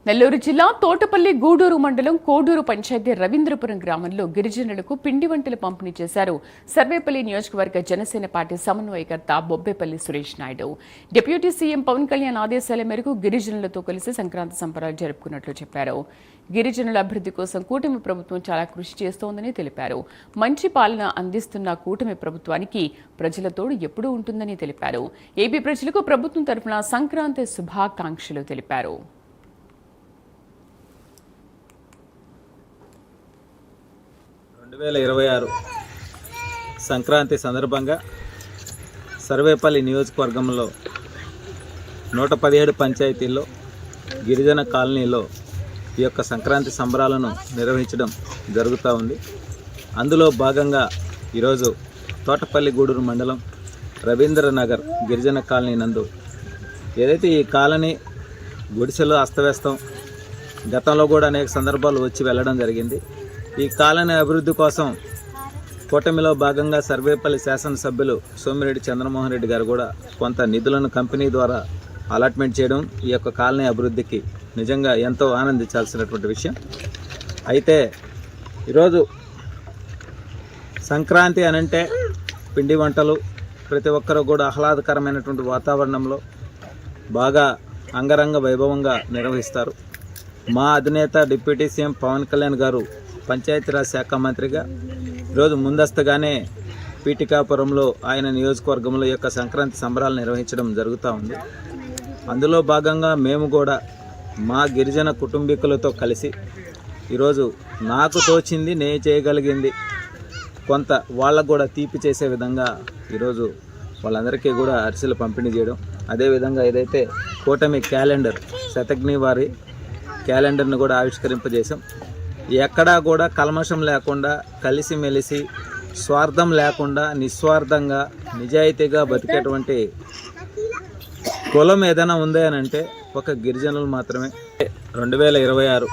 నెల్లూరు జిల్లా తోటపల్లి గూడూరు మండలం కోడూరు పంచాయతీ రవీంద్రపురం గ్రామంలో గిరిజనులకు పిండి వంటలు పంపిణీ చేశారు సర్వేపల్లి నియోజకవర్గ జనసేన పార్టీ సమన్వయకర్త బొబ్బేపల్లి సురేష్ నాయుడు. డిప్యూటీ సీఎం పవన్ కళ్యాణ్ ఆదేశాల మేరకు గిరిజనులతో కలిసి సంక్రాంతి సంబరాలు జరుపుకున్నట్లు చెప్పారు. గిరిజనుల అభివృద్ధి కోసం కూటమి ప్రభుత్వం చాలా కృషి చేస్తోందని తెలిపారు. మంచి పాలన అందిస్తున్న కూటమి ప్రభుత్వానికి ప్రజల తోడు ఎప్పుడూ ఉంటుందని తెలిపారు. ఏపీ ప్రజలకు ప్రభుత్వం తరఫున సంక్రాంతి శుభాకాంక్షలు తెలిపారు. 2026 సంక్రాంతి సందర్భంగా సర్వేపల్లి నియోజకవర్గంలో 117 పంచాయతీల్లో గిరిజన కాలనీలో ఈ యొక్క సంక్రాంతి సంబరాలను నిర్వహించడం జరుగుతూ ఉంది. అందులో భాగంగా ఈరోజు తోటపల్లి గూడూరు మండలం రవీంద్రనగర్ గిరిజన కాలనీ నందు ఏదైతే ఈ కాలనీ గుడిసెలు అస్తవ్యస్తం గతంలో కూడా అనేక సందర్భాలు వచ్చి వెళ్ళడం జరిగింది. ఈ కాలనీ అభివృద్ధి కోసం కూటమిలో భాగంగా సర్వేపల్లి శాసనసభ్యులు సోమిరెడ్డి చంద్రమోహన్ రెడ్డి గారు కూడా కొంత నిధులను కంపెనీ ద్వారా అలాట్మెంట్ చేయడం ఈ యొక్క కాలనీ అభివృద్ధికి నిజంగా ఎంతో ఆనందించాల్సినటువంటి విషయం. అయితే ఈరోజు సంక్రాంతి అనంటే పిండి వంటలు ప్రతి ఒక్కరూ కూడా ఆహ్లాదకరమైనటువంటి వాతావరణంలో బాగా అంగరంగ వైభవంగా నిర్వహిస్తారు. మా అధినేత డిప్యూటీ సీఎం పవన్ కళ్యాణ్ గారు పంచాయతీరాజ్ శాఖ మంత్రిగా ఈరోజు ముందస్తుగానే పీఠికాపురంలో ఆయన నియోజకవర్గంలో యొక్క సంక్రాంతి సంబరాలు నిర్వహించడం జరుగుతూ ఉంది. అందులో భాగంగా మేము కూడా మా గిరిజన కుటుంబీకులతో కలిసి ఈరోజు నాకు తోచింది నేను చేయగలిగింది కొంత వాళ్ళకు కూడా తీపి చేసే విధంగా ఈరోజు వాళ్ళందరికీ కూడా అరిసెలు పంపిణీ చేయడం, అదేవిధంగా ఏదైతే కూటమి క్యాలెండర్ శతఘ్ని వారి క్యాలెండర్ను కూడా ఆవిష్కరింపజేశాం. ఎక్కడా కూడా కల్మషం లేకుండా కలిసిమెలిసి స్వార్థం లేకుండా నిస్వార్థంగా నిజాయితీగా బతికేటువంటి కులం ఏదైనా ఉంది అని అంటే ఒక గిరిజనులు మాత్రమే. 2026